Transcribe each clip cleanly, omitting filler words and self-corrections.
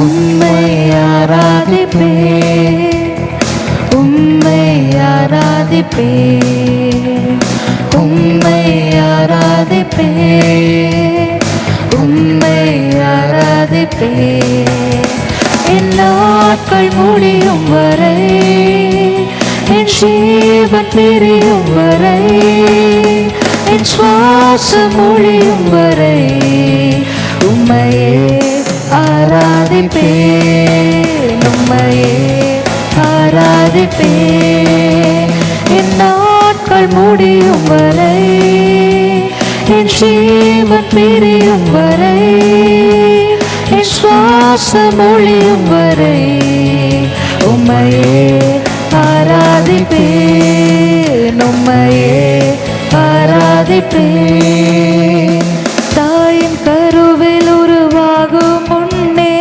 உம்மை ஆராதிப்பேன், உம்மை ஆராதிப்பேன், உம்மை ஆராதிப்பேன், உம்மை ஆராதிப்பேன். என் நாட்கள் முடியும் வரை, என் ஜீவன் பிரியும் வரை, என் சுவாசம் முடியும் வரை உம்மையே ஆராதிப்பேன், உம்மையே ஆராதிப்பேன். என் நாட்கள் முடியும் வரை, என் ஜீவன் பிரியும் வரை, என் சுவாசம் ஒழியும் வரை உம்மையே ஆராதிப்பேன், உம்மையே ஆராதிப்பேன். தாயின் கருவில் உருவாகும் முன்னே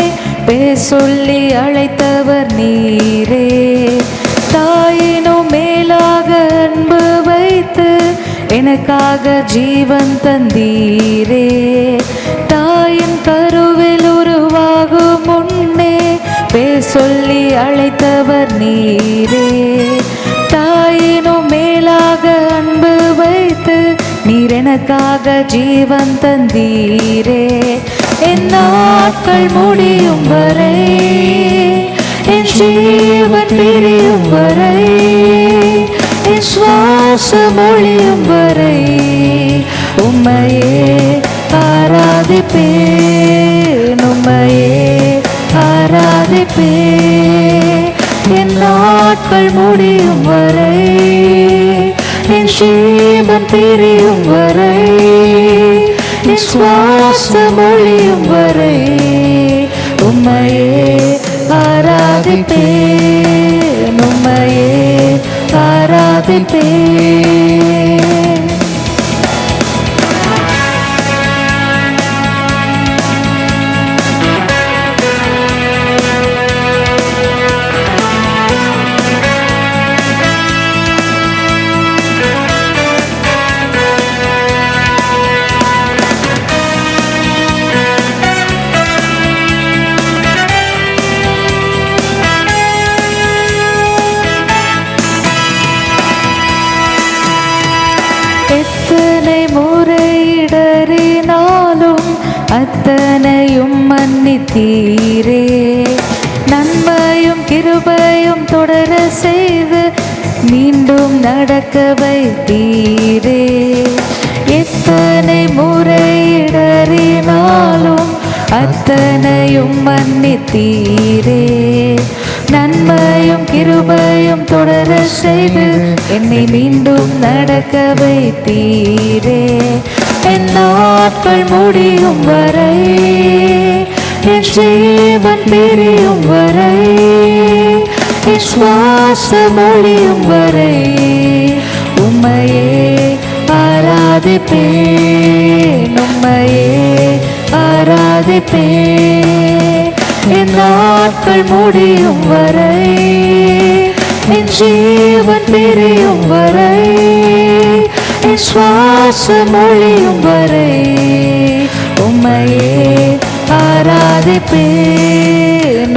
பேர் சொல்லி அழைத்தவர் நீரே. தாயினும் மேலாக அன்பு வைத்து எனக்காக ஜீவன் தந்தீரே. தாயின் கருவில் உருவாகும் முன்னே பேர் சொல்லி அழைத்தவர் நீரே. தாயினும் மேலாக அன்பு வைத்து நீர் எனக்காக ஜீவன் தந்தீரே. என் நாட்கள் முடியும் வரை, என் ஜீவன் பிரியும் வரை, என் சுவாசம் ஒழியும் வரை உம்மையே ஆராதிப்பேன், உம்மையே ஆராதிப்பேன். என் நாட்கள் முடியும் வரை, என் ஜீவன் பிரியும் வரை, என் சுவாசம் ஒழியும் வரை உம்மையே ஆராதிப்பேன், உம்மையே ஆராதிப்பேன். எத்தனை முறையிடறினாலும் அத்தனையும் மன்னித்தீரே. நன்மையும் கிருபையும் தொடர செய்து மீண்டும் நடக்க வைத்தீரே. எத்தனை முறையிடறினாலும் அத்தனையும் மன்னித்தீரே. நன்மையும் கிருபையும் தொடர செய்து என்னை மீண்டும் நடக்க வைத்தீரே. என் நாட்கள் முடியும் வரை, என் ஜீவன் பிரியும் வரை, என் சுவாசம் ஒழியும் வரை உம்மையே ஆராதிப்பேன், உம்மையே ஆராதிப்பேன். என் நாட்கள் முடியும் வரை, என் ஜீவன் பிரியும் வரை, என் சுவாசம் ஒழியும் வரை உம்மையே ஆராதிப்பேன்,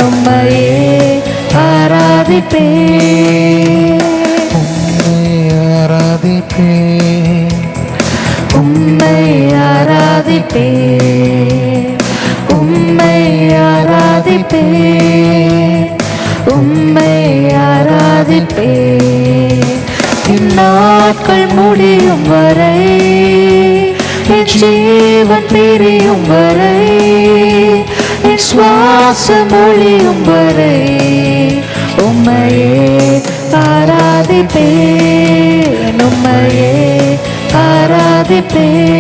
உம்மையே ஆராதிப்பேன், உம்மை ஆராதிப்பேன், உம்மை ஆராதிப்பேன், உம்மை ஆராதிப்பேன். என் நாட்கள் முடியும் வரை, என் ஜீவன் பிரியும் வரை, என் சுவாசம் ஒழியும் வரை உம்மையே ஆராதிப்பேன், உம்மையே ஆராதிப்பேன்.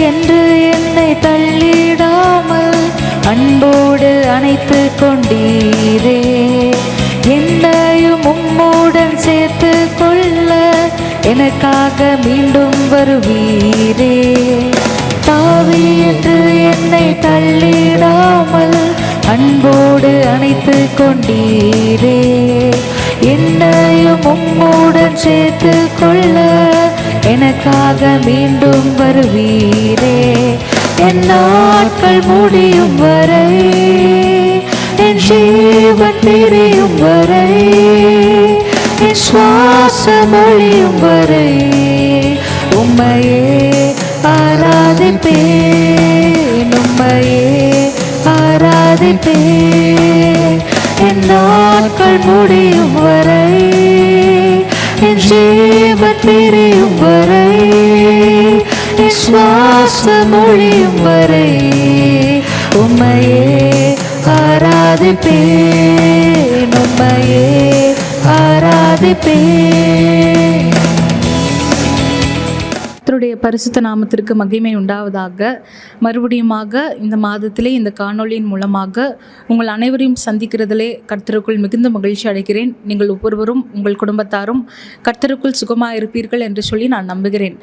என்று என்னை தள்ளிடாமல் அன்போடு அணைத்து கொண்டீரே. என்னையும் உம்முடன் சேர்த்து கொள்ள எனக்காக மீண்டும் வருவீரே. பாவி என்று என்னை தள்ளிடாமல் அன்போடு அணைத்து கொண்டீரே. என்னையும் உம்முடன் சேர்த்து கொள்ள எனக்காக மீண்டும் வருவீரே. என் நாட்கள் முடியும் வரை, என் ஜீவன் பிரியும் வரை, என் சுவாசம் ஒழியும் வரை உம்மையே ஆராதிப்பேன், உம்மையே ஆராதிப்பேன். என் நாட்கள் முடியும் வரை, என் ஜீவன் பிரியும் வரை, என் சுவாசம் ஒழியும் வரை உம்மையே ஆராதிப்பேன், உம்மையே ஆராதிப்பேன். கர்த்தருடைய பரிசுத்த நாமத்திற்கு மகிமை உண்டாவதாக. மறுபடியுமாக இந்த மாதத்திலே இந்த காணொளியின் மூலமாக உங்கள் அனைவரையும் சந்திக்கிறதிலே கர்த்தருக்குள் மிகுந்த மகிழ்ச்சி அடைகிறேன். நீங்கள் ஒவ்வொருவரும் உங்கள் குடும்பத்தாரும் கர்த்தருக்குள் சுகமாக இருப்பீர்கள் என்று சொல்லி நான் நம்புகிறேன்.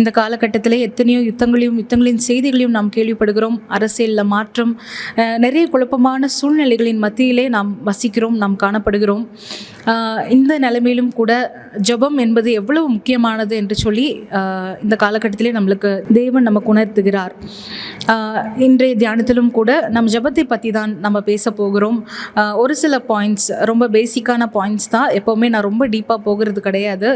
இந்த காலகட்டத்திலே எத்தனையோ யுத்தங்களின் செய்திகளையும் நாம் கேள்விப்படுகிறோம். அரசியலில் மாற்றம், நிறைய குழப்பமான சூழ்நிலைகளின் மத்தியிலே நாம் வசிக்கிறோம், நாம் காணப்படுகிறோம். இந்த நிலைமையிலும் கூட ஜெபம் என்பது எவ்வளவு முக்கியமானது என்று சொல்லி இந்த காலகட்டத்திலே நம்மளுக்கு தேவன் நமக்கு உணர்த்துகிறார். இன்றைய தியானத்திலும் கூட நம்ம ஜெபத்தை பற்றி தான் நம்ம பேச போகிறோம். ஒரு சில பாயிண்ட்ஸ், ரொம்ப பேசிக்கான பாயிண்ட்ஸ் தான். எப்போவுமே நான் ரொம்ப டீப்பாக போகிறது கிடையாது.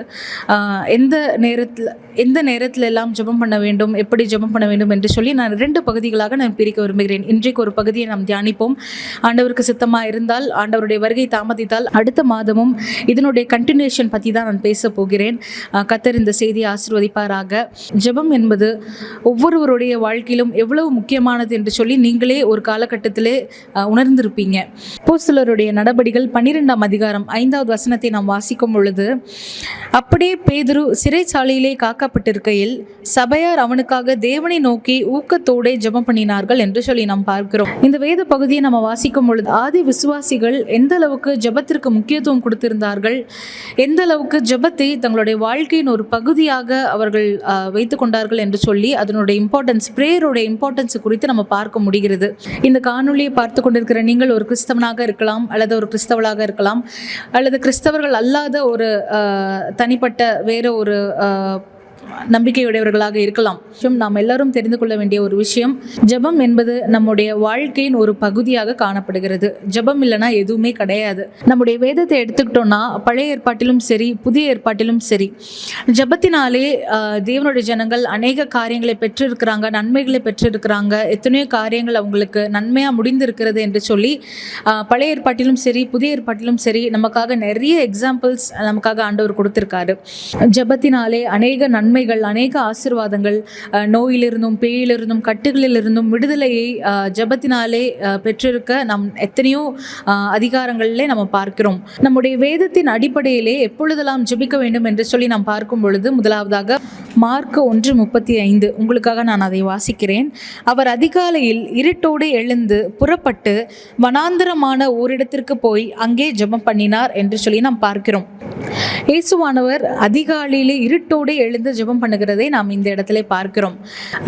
எந்த நேரத்தில் எல்லாம் ஜெபம் பண்ண வேண்டும், எப்படி ஜெபம் பண்ண வேண்டும் என்று சொல்லி நான் 2 பகுதிகளாக நான் பிரிக்க விரும்புகிறேன். இன்றைக்கு ஒரு பகுதியை நாம் தியானிப்போம். ஆண்டவருக்கு சித்தமாக இருந்தால், ஆண்டவருடைய வருகை தாமதித்தால் அடுத்த மாதமும் இதனுடைய கண்டினியூஷன் பற்றி தான் நான் பேச போகிறேன். கர்த்தர் இந்த செய்தியை ஆசீர்வதிப்பாராக. ஜெபம் என்பது ஒவ்வொருவருடைய வாழ்க்கையிலும் எவ்வளவு முக்கியமானது என்று சொல்லி நீங்களே ஒரு காலகட்டத்திலே உணர்ந்திருப்பீங்க. அப்போஸ்தலருடைய நடபடிகள் 12ஆம் அதிகாரம் 5வது வசனத்தை நாம் வாசிக்கும் பொழுது, அப்படியே பேதுரு சிறைச்சாலையிலே காக்கப்பட்டிருக்கையில் சபையார் அவனுக்காக தேவனை நோக்கி ஊக்கத்தோடு ஜெபம் பண்ணினார்கள் என்று சொல்லி நாம் பார்க்கிறோம். இந்த வேத பகுதியை நம்ம வாசிக்கும் பொழுது ஆதி விசுவாசிகள் எந்த அளவுக்கு ஜெபத்திற்கு முக்கியத்துவம் கொடுத்திருந்தார்கள், எந்த அளவுக்கு ஜெபத்தை தங்களுடைய வாழ்க்கையின் ஒரு பகுதியாக அவர்கள் வைத்துக் கொண்டார்கள் என்று சொல்லி அதனுடைய இம்பார்ட்டன்ஸ், பிரேயருடைய இம்பார்ட்டன்ஸ் குறித்து நம்ம பார்க்க முடிகிறது. இந்த காணொலியை பார்த்து கொண்டிருக்கிற நீங்கள் ஒரு கிறிஸ்தவனாக இருக்கலாம், அல்லது ஒரு கிறிஸ்தவளாக இருக்கலாம், அல்லது கிறிஸ்தவர்கள் அல்லாத ஒரு தனிப்பட்ட வேற ஒரு நம்பிக்கையுடையவர்களாக இருக்கலாம். நாம் எல்லாரும் தெரிந்து கொள்ள வேண்டிய ஒரு விஷயம், ஜெபம் என்பது நம்முடைய வாழ்க்கையின் ஒரு பகுதியாக காணப்படுகிறது. ஜெபம் இல்லைனா எதுவுமே கிடையாது. நம்முடைய வேதத்தை எடுத்துக்கிட்டோம்னா பழைய ஏற்பாட்டிலும் சரி, புதிய ஏற்பாட்டிலும் சரி, ஜெபத்தினாலே தேவனுடைய ஜனங்கள் அநேக காரியங்களை பெற்றிருக்கிறாங்க, நன்மைகளை பெற்றிருக்கிறாங்க. எத்தனையோ காரியங்கள் அவங்களுக்கு நன்மையாக முடிந்திருக்கிறது என்று சொல்லி பழைய ஏற்பாட்டிலும் சரி, புதிய ஏற்பாட்டிலும் சரி நமக்காக நிறைய எக்ஸாம்பிள்ஸ் நமக்காக ஆண்டவர் கொடுத்திருக்காரு. ஜெபத்தினாலே அநேக நன்மைகள், அநேக ஆசீர்வாதங்கள், நோயிலிருந்தும் பேயிலிருந்தும் கட்டுகளிலிருந்தும் விடுதலையை ஜெபத்தினாலே பெற்றிருக்க நாம் எத்தனையோ அதிகாரங்களிலே நம்ம பார்க்கிறோம். நம்முடைய வேதத்தின் அடிப்படையிலே எப்பொழுதெல்லாம் ஜெபிக்க வேண்டும் என்று சொல்லி நாம் பார்க்கும் பொழுது, முதலாவதாக மார்க் 1:35 உங்களுக்காக நான் அதை வாசிக்கிறேன். அவர் அதிகாலையில் இருட்டோடு எழுந்து புறப்பட்டு வனாந்தரமான ஓரிடத்திற்கு போய் அங்கே ஜெபம் பண்ணினார் என்று சொல்லி நாம் பார்க்கிறோம். இயேசுவானவர் அதிகாலையிலே இருட்டோடு எழுந்து ஜெபம் பண்ணுகிறதை நாம் இந்த இடத்துல பார்க்கிறோம்.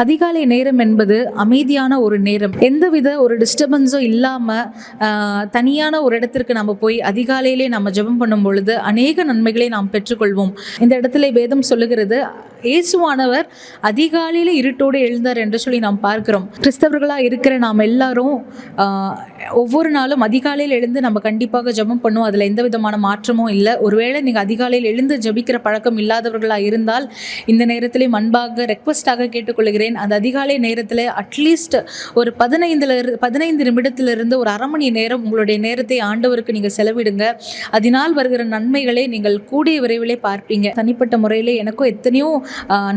அதிகாலை நேரம் என்பது அமைதியான ஒரு நேரம். எந்தவித ஒரு டிஸ்டர்பன்ஸும் இல்லாமல் தனியான ஒரு இடத்திற்கு நம்ம போய் அதிகாலையிலே நம்ம ஜெபம் பண்ணும் பொழுது அநேக நன்மைகளை நாம் பெற்றுக்கொள்வோம். இந்த இடத்துல வேதம் சொல்லுகிறது, இயேசுவானவர் அதிகாலையில் இருட்டோடு எழுந்தார் என்று சொல்லி நாம் பார்க்கிறோம். கிறிஸ்தவர்களாக இருக்கிற நாம் எல்லாரும் ஒவ்வொரு நாளும் அதிகாலையில் எழுந்து நம்ம கண்டிப்பாக ஜெபம் பண்ணுவோம். அதில் எந்த விதமான மாற்றமும் இல்லை. ஒருவேளை நீங்கள் அதிகாலையில் எழுந்து ஜெபிக்கிற பழக்கம் இல்லாதவர்களாக இருந்தால் இந்த நேரத்திலே அன்பாக ரெக்வஸ்டாக கேட்டுக்கொள்கிறேன். அந்த அதிகாலை நேரத்தில் அட்லீஸ்ட் ஒரு 15 நிமிடத்திலிருந்து ஒரு அரை மணி நேரம் உங்களுடைய நேரத்தை ஆண்டவருக்கு நீங்கள் செலவிடுங்க. அதனால் வருகிற நன்மைகளை நீங்கள் கூடிய விரைவிலே பார்ப்பீங்க. தனிப்பட்ட முறையில் எனக்கும் எத்தனையோ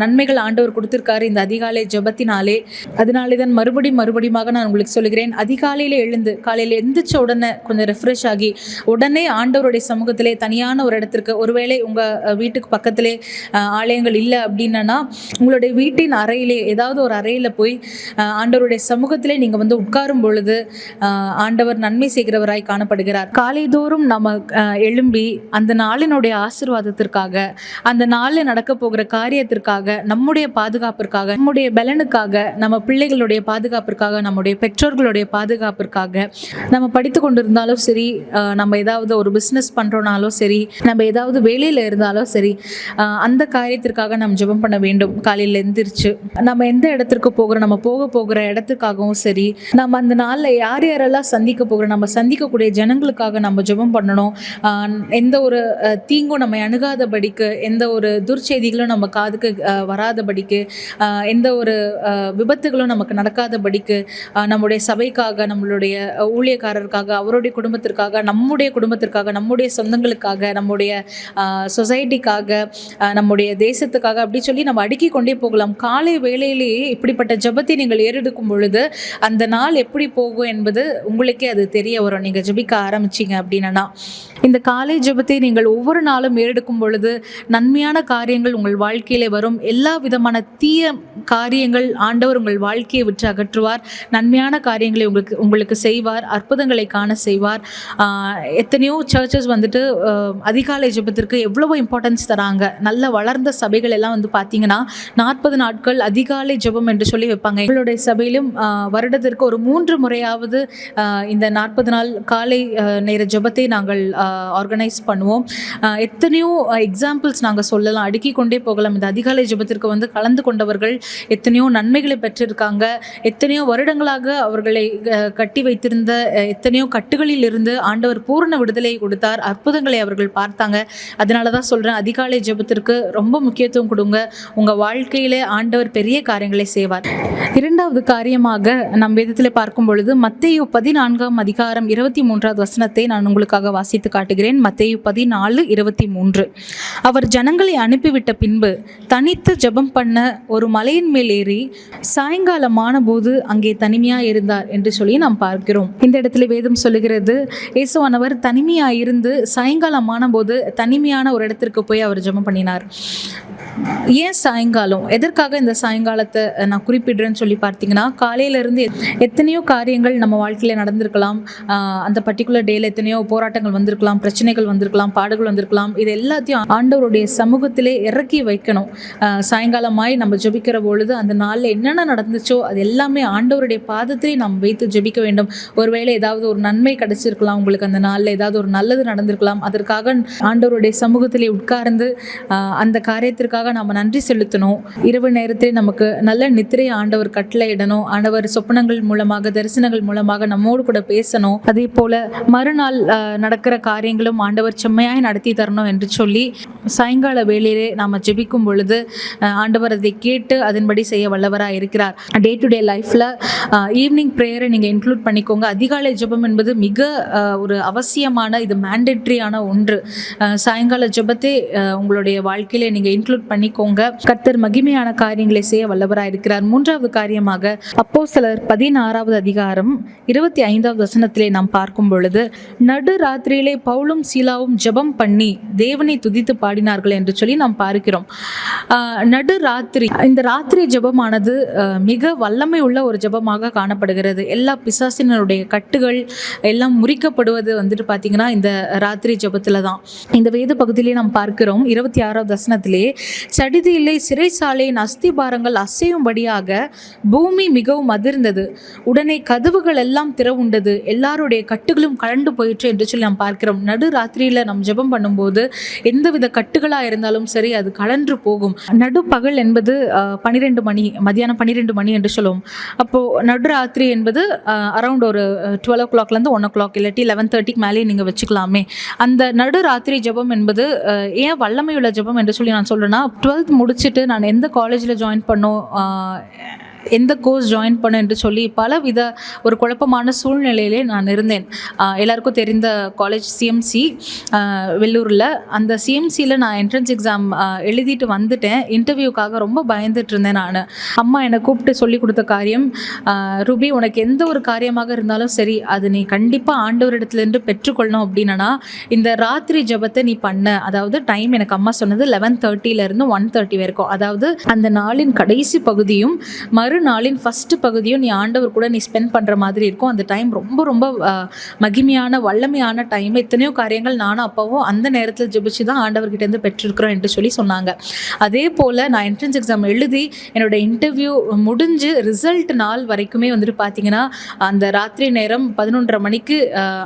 நன்மைகள் ஆண்டவர் கொடுத்திருக்காரு இந்த அதிகாலை ஜெபத்தினாலே. அதனாலே தான் மறுபடியுமாக நான் உங்களுக்கு சொல்கிறேன், அதிகாலையில் எழுந்து காலையில் எந்திரிச்ச உடனே கொஞ்சம் ரெஃப்ரெஷ் ஆகி உடனே ஆண்டவருடைய சமூகத்திலே தனியான ஒரு இடத்திற்கு, ஒருவேளை ஒருவேளை உங்கள் வீட்டுக்கு பக்கத்திலே ஆலயங்கள் இல்லை அப்படின்னா உங்களுடைய வீட்டின் அறையிலே ஏதாவது ஒரு அறையில் போய் ஆண்டவருடைய சமூகத்திலே நீங்கள் வந்து உட்காரும் பொழுது ஆண்டவர் நன்மை செய்கிறவராய் காணப்படுகிறார். காலைதோறும் நம்ம எழும்பி அந்த நாளினுடைய ஆசீர்வாதத்திற்காக, அந்த நாளில் நடக்க போகிற காரியத்திற்காக, நம்முடைய பாதுகாப்பிற்காக, நம்முடைய பலனுக்காக, நம்ம பிள்ளைகளுடைய பாதுகாப்பிற்காக, நம்முடைய பெற்றோர்களுடைய பாதுகாப்பிற்காக, நம்ம படித்து கொண்டிருந்தாலும் சரி, நம்ம ஏதாவது ஒரு பிஸ்னஸ் பண்ணுறோனாலும் சரி, நம்ம ஏதாவது வேலையில் இருந்தாலும் சரி, அந்த காரியத்திற்காக நம்ம ஜெபம் பண்ண வேண்டும். காலையில் எந்திரிச்சு நம்ம எந்த இடத்திற்கு போகிறோம், நம்ம போகிற இடத்துக்காகவும் சரி, நம்ம அந்த நாளில் யார் யாரெல்லாம் சந்திக்க போகிறோம், நம்ம சந்திக்கக்கூடிய ஜனங்களுக்காக நம்ம ஜெபம் பண்ணணும். எந்த ஒரு தீங்கும் நம்ம அணுகாதபடிக்கு, எந்த ஒரு துர்ச்செய்திகளும் நம்ம காதுக்கு வராதபடிக்கு, எந்த ஒரு விபத்துகளும் நமக்கு நடக்காதபடிக்கு, நம்முடைய சபைக்காக, நம்மளுடைய ஊழியக்காரருக்காக, அவருடைய குடும்பத்திற்காக, நம்முடைய குடும்பத்திற்காக, நம்முடைய சொந்தங்களுக்காக, நம்முடைய சொசைட்டிக்காக, நம்முடைய தேசத்துக்காக அப்படி சொல்லி நம்ம அடுக்கி கொண்டே போகலாம். காலை வேளையிலேயே இப்படிப்பட்ட ஜெபத்தை நீங்கள் ஏறெடுக்கும் பொழுது அந்த நாள் எப்படி போகும் என்பது உங்களுக்கே அது தெரிய வரும். நீங்கள் ஜெபிக்க ஆரம்பிச்சிங்க அப்படின்னா இந்த காலை ஜெபத்தை நீங்கள் ஒவ்வொரு நாளும் ஏறெடுக்கும் பொழுது நன்மையான காரியங்கள் உங்கள் வாழ்க்கையிலே வரும். எல்லா விதமான தீய காரியங்கள் ஆண்டவர் உங்கள் வாழ்க்கையை விட்டு அகற்றுவார். நன்மையான காரியங்களை உங்களுக்கு செய்வார். அற்புதங்களை காண செய்வார். எத்தனையோ சர்ச்சஸ் வந்துட்டு அதிகாலை ஜெபத்திற்கு எவ்வளவோ இம்பார்ட்டன்ஸ் தராங்க. நல்ல வளர்ந்த சபைகள் எல்லாம் வந்து பார்த்தீங்கன்னா 40 நாட்கள் அதிகாலை ஜெபம் என்று சொல்லி வைப்பாங்க. எங்களுடைய சபையிலும் வருடத்திற்கு ஒரு 3 முறையாவது இந்த 40 நாள் காலை நேர ஜெபத்தை நாங்கள் ஆர்கனைஸ் பண்ணுவோம். எத்தனையோ எக்ஸாம்பிள்ஸ் நாங்கள் சொல்லலாம், அடுக்கி கொண்டே போகலாம். இந்த அதிகாலை ஜெபத்திற்கு வந்து கலந்து கொண்டவர்கள் எத்தனையோ நன்மைகளை பெற்றிருக்காங்க. எத்தனையோ வருடங்களாக அவர்களை கட்டி வைத்திருந்த எத்தனையோ கட்டுகளில் இருந்து ஆண்டவர் பூரண விடுதலை கொடுத்தார். அற்புதங்களை அவர்கள் பார்த்தாங்க. அதனால தான் சொல்கிறேன், அதிகாலை ஜெபத்திற்கு ரொம்ப முக்கியத்துவம் கொடுங்க. உங்கள் வாழ்க்கையிலே ஆண்டவர் பெரிய காரியங்களை செய்வார். இரண்டாவது காரியமாக நம் வேதத்தில் பார்க்கும் பொழுது மத்தேயு 14 அதிகாரம் 23 வசனத்தை நான் உங்களுக்காக வாசித்து காட்டுகிறேன். மத்தேயு 14:23. அவர் ஜனங்களை அனுப்பிவிட்ட பின்பு தனித்து ஜெபம் பண்ண ஒரு மலையின் மேல் ஏறி சாயங்காலமான போது அங்கே தனிமையாக இருந்தார் என்று சொல்லி நாம் பார்க்கிறோம். இந்த இடத்துல வேதம் சொல்லுகிறது, இயேசுவானவர் தனிமையாக இருந்து சாயங்காலமான போது தனிமையான ஒரு இடத்திற்கு போய் அவர் ஜெபம் பண்ணினார். ஏன் சாயங்காலம், எதற்காக இந்த சாயங்காலத்தை நான் குறிப்பிடுறேன்னு சொல்லி பார்த்தீங்கன்னா, காலையிலேருந்து எத்தனையோ காரியங்கள் நம்ம வாழ்க்கையில் நடந்திருக்கலாம். அந்த பர்டிகுலர் டேயில் எத்தனையோ போராட்டங்கள் வந்திருக்கலாம், பிரச்சனைகள் வந்திருக்கலாம், பாடுகள் வந்திருக்கலாம். இது எல்லாத்தையும் ஆண்டவருடைய சமூகத்திலே இறக்கி வைக்கணும். சாயங்காலமாய் நம்ம ஜெபிக்கிற பொழுது அந்த நாளில் என்னென்ன நடந்துச்சோ அது எல்லாமே ஆண்டவருடைய பாதத்திலே நாம் வைத்து ஜெபிக்க வேண்டும். ஒருவேளை ஏதாவது ஒரு நன்மை கிடைச்சிருக்கலாம், உங்களுக்கு அந்த நாளில் ஏதாவது ஒரு நல்லது நடந்திருக்கலாம். அதற்காக ஆண்டவருடைய சமூகத்திலே உட்கார்ந்து அந்த காரியத்திற்காக நாம் நன்றி செலுத்தணும். இரவு நேரத்தில் நமக்கு நல்ல நித்திரை ஆண்டவர் கட்டளையிடணும். ஆண்டவர் சொப்பனங்கள் மூலமாக, தரிசனங்கள் மூலமாக நம்மோடு கூட பேசணும். அதே போல மறுநாள் நடக்கிற காரியங்களும் ஆண்டவர் செம்மையாய் நடத்தி தரணும் என்று சொல்லி சாயங்கால வேளையிலே நாம் ஜெபிக்கும் பொழுது ஆண்டவர் அதை கேட்டு அதன்படி செய்ய வல்லவராக இருக்கிறார். டே டு டே லைஃப்பில் ஈவினிங் ப்ரேயரை நீங்கள் இன்க்ளூட் பண்ணிக்கோங்க. அதிகாலை ஜெபம் என்பது மிக ஒரு அவசியமான, இது மேண்டேட்ரியான ஒன்று. சாயங்கால ஜெபத்தை உங்களுடைய வாழ்க்கையிலே நீங்கள் இன்க்ளூட் பண்ணிக்கோங்க. கர்த்தர் மகிமையான காரியங்களை செய்ய வல்லவராக இருக்கிறார். மூன்றாவது காரியமாக அப்போஸ்தலர் 16 அதிகாரம் 25 வசனத்திலே நாம் பார்க்கும் பொழுது, நடு ராத்திரியிலே பவுலும் சீலாவும் ஜெபம் பண்ணி தேவனை துதித்து பாடினார்கள் என்று சொல்லி நாம் பார்க்கிறோம். நடு ராத்திரி, இந்த ராத்திரி ஜெபமானது மிக வல்லமை உள்ள ஒரு ஜெபமாக காணப்படுகிறது. எல்லா பிசாசினுடைய கட்டுகள் எல்லாம் முறிக்கப்படுவது வந்துட்டு பார்த்தீங்கன்னா இந்த ராத்திரி ஜெபத்தில் தான். இந்த வேத பகுதியிலே நாம் பார்க்கிறோம் 26 வசனத்திலே, சடிதியிலே சிறைசாலையின் அஸ்திபாரங்கள் அசையும்படியாக பூமி மிகவும் அதிர்ந்தது, உடனே கதவுகள் எல்லாம் திறவுண்டது, எல்லாருடைய கட்டுகளும் கலண்டு போயிற்று என்று சொல்லி நாம் பார்க்கிறோம். நடு ராத்திரியில் நாம் ஜெபம் பண்ணும்போது எந்தவித கட்டுகளாக இருந்தாலும் சரி அது கலன்று போகும். நடு பகல் என்பது 12 மணி, மதியானம் 12 மணி என்று சொல்லுவோம். அப்போது நடு ராத்திரி என்பது அரௌண்ட் ஒரு 12 o'clockலேருந்து 1 o'clock இல்லாட்டி 11:30 மேலே நீங்கள் வச்சுக்கலாமே. அந்த நடு ராத்திரி ஜெபம் என்பது ஏன் வல்லமையுள்ள ஜெபம் என்று சொல்லி நான் சொல்கிறேன்னா, 12th முடிச்சுட்டு நான் எந்த காலேஜில் ஜாயின் பண்ணோம், எந்த கோர்ஸ் ஜாயின் பண்ண என்று சொல்லி பலவித ஒரு குழப்பமான சூழ்நிலையிலே நான் இருந்தேன். எல்லாருக்கும் தெரிந்த காலேஜ் சிஎம்சி வெள்ளூரில். அந்த சிஎம்சியில் நான் என்ட்ரன்ஸ் எக்ஸாம் எழுதிட்டு வந்துட்டேன். இன்டர்வியூக்காக ரொம்ப பயந்துட்டு இருந்தேன் நான். அம்மா என்னை கூப்பிட்டு சொல்லி கொடுத்த காரியம், ரூபி உனக்கு எந்த ஒரு காரியமாக இருந்தாலும் சரி அது நீ கண்டிப்பாக ஆண்டவரிடத்துலேருந்து பெற்றுக்கொள்ளணும் அப்படின்னா இந்த ராத்திரி ஜபத்தை நீ பண்ண. அதாவது டைம் எனக்கு அம்மா சொன்னது 11:30 1:30 வரைக்கும். அதாவது அந்த நாளின் கடைசி பகுதியும் மறுநாளின் ஃபஸ்ட்டு பகுதியும் நீ ஆண்டவர் கூட நீ ஸ்பெண்ட் பண்ணுற மாதிரி இருக்கும். அந்த டைம் ரொம்ப ரொம்ப மகிமையான வல்லமையான டைம். எத்தனையோ காரியங்கள் நானும் அப்பாவும் அந்த நேரத்தில் ஜெபிச்சு தான் ஆண்டவர்கிட்டேருந்து பெற்றிருக்கிறோம் என்று சொல்லி சொன்னாங்க. அதே போல் நான் என்ட்ரன்ஸ் எக்ஸாம் எழுதி என்னோட இன்டர்வியூ முடிஞ்சு ரிசல்ட் நாள் வரைக்குமே வந்துட்டு பார்த்தீங்கன்னா அந்த ராத்திரி நேரம் 11:30 மணிக்கு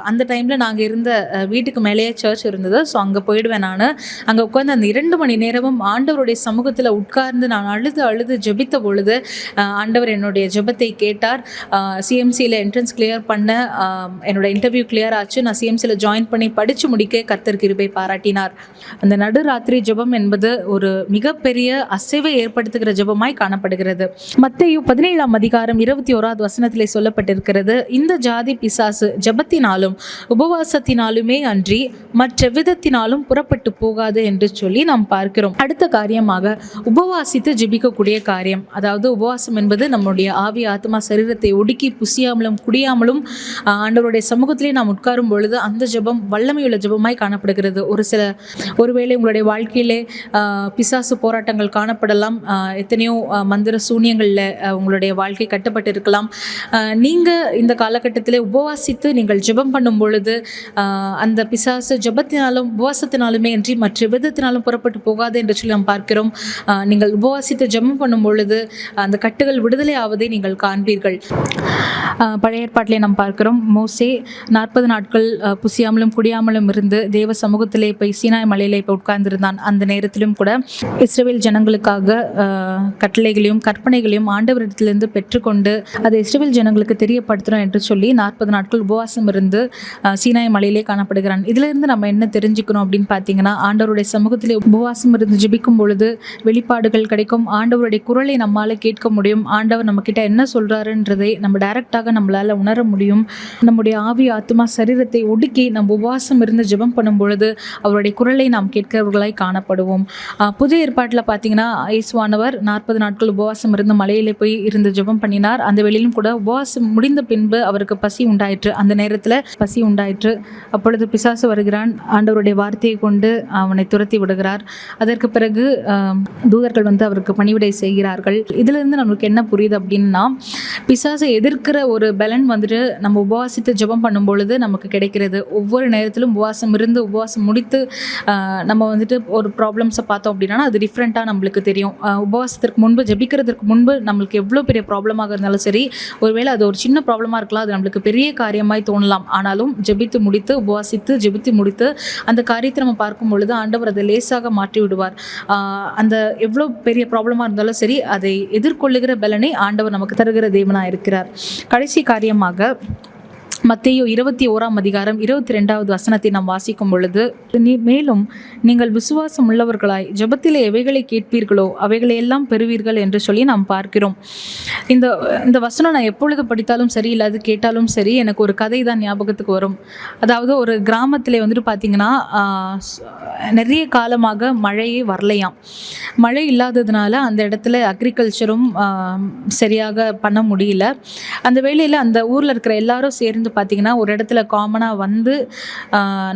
அந்த டைமில் நாங்கள் இருந்த வீட்டுக்கு மேலேயே சர்ச் இருந்தது. ஸோ அங்கே போயிடுவேன் நான். அங்கே உட்காந்து அந்த 2 மணி நேரமும் ஆண்டவருடைய சமூகத்தில் உட்கார்ந்து நான் அழுது ஜெபித்த பொழுது ஆண்டவர் என்னுடைய ஜெபத்தை கேட்டார். சிஎம்சியில் என்ட்ரன்ஸ் கிளியர் பண்ண என்னோட இன்டர்வியூ கிளியர் ஆச்சு. நான் சிஎம்சியில் ஜாயின் பண்ணி படித்து முடிக்க கர்த்தர் கிருபை பாராட்டினார். அந்த நடுராத்திரி ஜெபம் என்பது ஒரு மிகப்பெரிய அசைவை ஏற்படுத்துகிற ஜெபமாய் காணப்படுகிறது. மத்தேயு 17:21 சொல்லப்பட்டிருக்கிறது, இந்த ஜாதி பிசாசு ஜெபத்தினாலும் உபவாசத்தினாலுமே அன்றி மற்றெவ்விதத்தினாலும் புறப்பட்டு போகாது என்று சொல்லி நாம் பார்க்கிறோம். அடுத்த காரியமாக உபவாசித்து ஜெபிக்கக்கூடிய காரியம். அதாவது உபவாசம் என்பது நம்முடைய ஆவி ஆத்மா சரீரத்தை ஒடுக்கி புசியாமலும் குடியாமலும் ஆண்டவருடைய சமூகத்திலே நாம் உட்காரும் பொழுது அந்த ஜெபம் வல்லமையுள்ள ஜெபமாய் காணப்படுகிறது. ஒருவேளை உங்களுடைய வாழ்க்கையிலே பிசாசு போராட்டங்கள் காணப்படலாம். எத்தனையோ மந்திர சூனியங்களில் உங்களுடைய வாழ்க்கை கட்டப்பட்டு இருக்கலாம். நீங்கள் இந்த காலகட்டத்தில் உபவாசித்து நீங்கள் ஜெபம் பண்ணும் பொழுது அந்த பிசாசு ஜெபத்தினாலும் உபவாசத்தினாலுமே அன்றி மற்ற விதத்தினாலும் புறப்பட்டு போகாது என்று சொல்லி நாம் பார்க்கிறோம். நீங்கள் உபவாசித்து ஜெபம் பண்ணும் பொழுது அந்த கட்டுகள் விடுதலை ஆவதை நீங்கள் காண்பீர்கள். பழைய ஏற்பாட்டிலே நாம் பார்க்கிறோம், மோசே 40 நாட்கள் புசியாமலும் குடியாமலும் இருந்து தேவ சமூகத்திலே போய் சீனாய் மலையிலே போய் உட்கார்ந்திருந்தான். அந்த நேரத்திலும் கூட இஸ்ரவேல் ஜனங்களுக்காக கட்டளைகளையும் கற்பனைகளையும் ஆண்டவரிடத்திலிருந்து பெற்றுக்கொண்டு அதை இஸ்ரவேல் ஜனங்களுக்கு தெரியப்படுத்தணும் என்று சொல்லி 40 நாட்கள் உபவாசம் இருந்து சீனாய் மலையிலே காணப்படுகிறான். இதிலிருந்து நம்ம என்ன தெரிஞ்சுக்கணும் அப்படின்னு பார்த்தீங்கன்னா, ஆண்டவருடைய சமூகத்திலே உபவாசம் இருந்து ஜெபிக்கும் பொழுது வெளிப்பாடுகள் கிடைக்கும். ஆண்டவருடைய குரலை நம்மால் கேட்க முடியும். ஆண்டவர் நம்ம கிட்ட என்ன சொல்றாருன்றதை நம்ம டைரக்டாக நம்மளால உணர முடியும். நம்முடைய ஆவி ஆத்மா சரீரத்தை ஒடுக்கி நம்ம உபவாசம் இருந்து ஜெபம் பண்ணும் பொழுது அவருடைய குரலை நாம் கேட்கிறவர்களாய் காணப்படுவோம். புதிய ஏற்பாட்டில் பார்த்தீங்கன்னா, இயேசுவானவர் 40 நாட்கள் உபவாசம் இருந்து மலையிலே போய் இருந்து ஜெபம் பண்ணினார். அந்த வெளியிலும் கூட உபவாசம் முடிந்த பின்பு அவருக்கு பசி உண்டாயிற்று. அந்த நேரத்தில் பசி உண்டாயிற்று. அப்பொழுது பிசாசு வருகிறான். ஆண்டவருடைய வார்த்தையை கொண்டு அவனை துரத்தி விடுகிறார். அதற்கு பிறகு தூதர்கள் வந்து அவருக்கு பணிவிடை செய்கிறார்கள். இதிலிருந்து நம்மளுக்கு என்ன புரியுது அப்படின்னா, பிசாசை எதிர்க்கிற ஒரு பலன் வந்துட்டு நம்ம உபவாசித்து ஜெபம் பண்ணும் பொழுது நமக்கு கிடைக்கிறது. ஒவ்வொரு நேரத்திலும் உபவாசம் இருந்து உபவாசம் முடித்து நம்ம வந்துட்டு ஒரு ப்ராப்ளம்ஸை பார்த்தோம் அப்படின்னா அது டிஃப்ரெண்ட்டாக நம்மளுக்கு தெரியும். உபவாசத்திற்கு முன்பு ஜெபிக்கிறதுக்கு முன்பு நம்மளுக்கு எவ்வளோ பெரிய ப்ராப்ளமாக இருந்தாலும் சரி, ஒருவேளை அது ஒரு சின்ன ப்ராப்ளமாக இருக்கலாம், அது நம்மளுக்கு பெரிய காரியமாய் தோணலாம். ஆனாலும் ஜெபித்து முடித்து உபவாசித்து ஜெபித்து முடித்து அந்த காரியத்தை நம்ம பார்க்கும் பொழுது ஆண்டவர் அதை லேசாக மாற்றி விடுவார். அந்த எவ்வளோ பெரிய ப்ராப்ளமாக இருந்தாலும் சரி, அதை எதிர்கொள்ளுகிற பலனை ஆண்டவர் நமக்கு தருகிற தேவனாக இருக்கிறார். கடைசி காரியமாக மத்தேயு 21:22 நாம் வாசிக்கும் பொழுது, மேலும் நீங்கள் விசுவாசம் உள்ளவர்களாய் ஜெபத்திலே எவைகளை கேட்பீர்களோ அவைகளை எல்லாம் பெறுவீர்கள் என்று சொல்லி நாம் பார்க்கிறோம். இந்த வசனம் நான் எப்பொழுது படித்தாலும் சரி, இல்லாது கேட்டாலும் சரி, எனக்கு ஒரு கதை தான் ஞாபகத்துக்கு வரும். அதாவது ஒரு கிராமத்தில் வந்துட்டு பார்த்தீங்கன்னா, நிறைய காலமாக மழையே வரலையாம். மழை இல்லாததுனால அந்த இடத்துல அக்ரிகல்ச்சரும் சரியாக பண்ண முடியல. அந்த வேளையில் அந்த ஊரில் இருக்கிற எல்லாரும் சேர்ந்து பார்த்தீங்கன்னா ஒரு இடத்துல காமனாக வந்து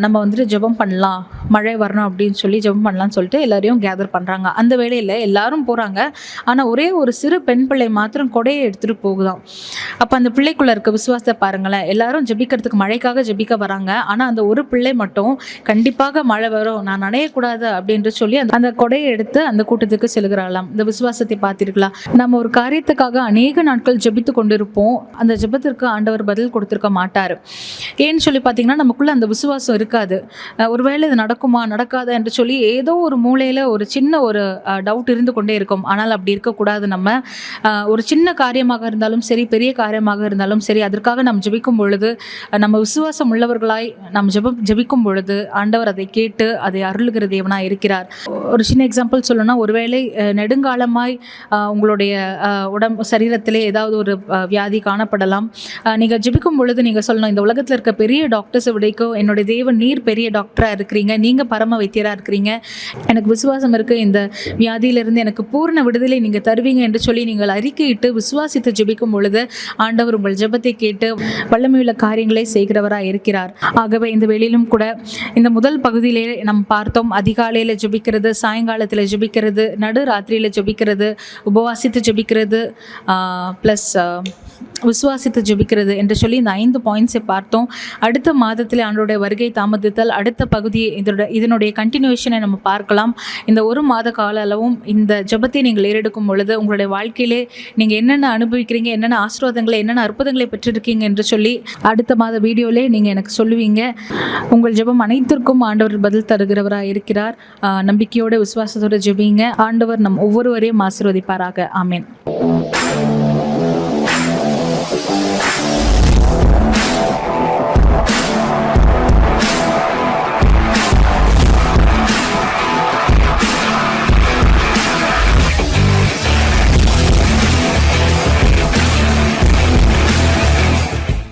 நம்ம வந்துட்டு ஜெபம் பண்ணலாம், மழை வரணும் அப்படின்னு சொல்லி ஜெபம் பண்ணலாம்னு சொல்லிட்டு எல்லாரையும் கேதர் பண்ணுறாங்க. அந்த வேளையில் எல்லாரும் போகிறாங்க. ஆனால் ஒரே ஒரு சிறு பெண் பிள்ளை மாத்திரம் கொடையை எடுத்துகிட்டு போகுதாம். அப்போ அந்த பிள்ளைக்குள்ளே இருக்க விசுவாசத்தை பாருங்களேன். எல்லாரும் ஜெபிக்கிறதுக்கு மழைக்காக ஜெபிக்க வராங்க. ஆனால் அந்த ஒரு பிள்ளை மட்டும் கண்டிப்பாக மழை வரும், நான் நனையக்கூடாது அப்படின்ட்டு சொல்லி அந்த கொடையை எடுத்து அந்த கூட்டத்துக்கு செல்கிறாளாம். இந்த விசுவாசத்தை பார்த்திருக்கலாம். நம்ம ஒரு காரியத்துக்காக அநேக நாட்கள் ஜெபித்து கொண்டிருப்போம். அந்த ஜெபத்திற்கு ஆண்டவர் பதில் கொடுத்திருக்க மாட்டார். ஏன்னு சொல்லி பார்த்தீங்கன்னா, நமக்குள்ளே அந்த விசுவாசம் இருக்காது. ஒருவேளை இது நடக்குமா நடக்காதா என்று சொல்லி ஏதோ ஒரு மூலையில் ஒரு சின்ன ஒரு டவுட் இருந்து கொண்டே இருக்கும். ஆனால் அப்படி இருக்கக்கூடாது. நம்ம ஒரு சின்ன காரியமாக இருந்தாலும் சரி, பெரிய காரியமாக இருந்தாலும் சரி, அதற்காக நாம் ஜெபிக்கும் பொழுது, நம்ம விசுவாசம் உள்ளவர்களாய் நாம் ஜெபிக்கும் பொழுது ஆண்டவர் அதை கேட்டு அதை அருளுகிற தேவனாய் இருக்கிறார். ஒரு சின்ன எக்ஸாம்பிள் சொல்லணும்னா, ஒருவேளை நெடுங்காலமாய் உங்களுடைய சரீரத்திலே ஏதாவது ஒரு வியாதி காணப்படலாம். நீங்கள் ஜெபிக்கும் பொழுது நீங்கள் சொல்லணும், இந்த உலகத்தில் இருக்க பெரிய டாக்டர்ஸை விடைக்கும் என்னுடைய தேவன் நீர் பெரிய டாக்டராக இருக்கிறீங்க, நீங்கள் பரம வைத்தியராக இருக்கிறீங்க, எனக்கு விசுவாசம் இருக்குது, இந்த வியாதியிலிருந்து எனக்கு பூர்ண விடுதலை நீங்கள் தருவீங்க என்று சொல்லி நீங்கள் அறிக்கையிட்டு விசுவாசித்து ஜெபிக்கும் பொழுது ஆண்டவர் உங்கள் ஜெபத்தை கேட்டு வல்லமையுள்ள காரியங்களை செய்கிறவராக இருக்கிறார். ஆகவே இந்த வேளையிலும் கூட இந்த முதல் பகுதியிலே நம்ம பார்த்தோம், அதிகாலையில் ஜெபிக்கிறது, சாயங்காலத்தில் ஜெபிக்கிறது, நடு ராத்திரியில் ஜெபிக்கிறது, உபவாசித்து ஜெபிக்கிறது, ப்ளஸ் விசுவாசித்து ஜெபிக்கிறது என்று சொல்லி இந்த 5 பாயிண்ட்ஸை பார்த்தோம். அடுத்த மாதத்தில் ஆண்டவருடைய வருகை தாமதித்தல் அடுத்த பகுதி, இதனுடைய கண்டினியூஷனை நம்ம பார்க்கலாம். இந்த ஒரு மாத கால அளவும் இந்த ஜெபத்தை நீங்கள் ஏறெடுக்கும் பொழுது உங்களுடைய வாழ்க்கையிலே நீங்கள் என்னென்ன அனுபவிக்கிறீங்க, என்னென்ன ஆசீர்வாதங்களை, என்னென்ன அற்புதங்களை பெற்றிருக்கீங்க என்று சொல்லி அடுத்த மாத வீடியோவிலே நீங்கள் எனக்கு சொல்லுவீங்க. உங்கள் ஜெபம் அனைத்திற்கும் ஆண்டவர் பதில் தருகிறவராக இருக்கிறார். நம்பிக்கையோடு விசுவாசத்தோடு ஜெபிங்க. ஆண்டவர் நம் ஒவ்வொருவரையும் ஆசீர்வதிப்பாராக. ஆமென்.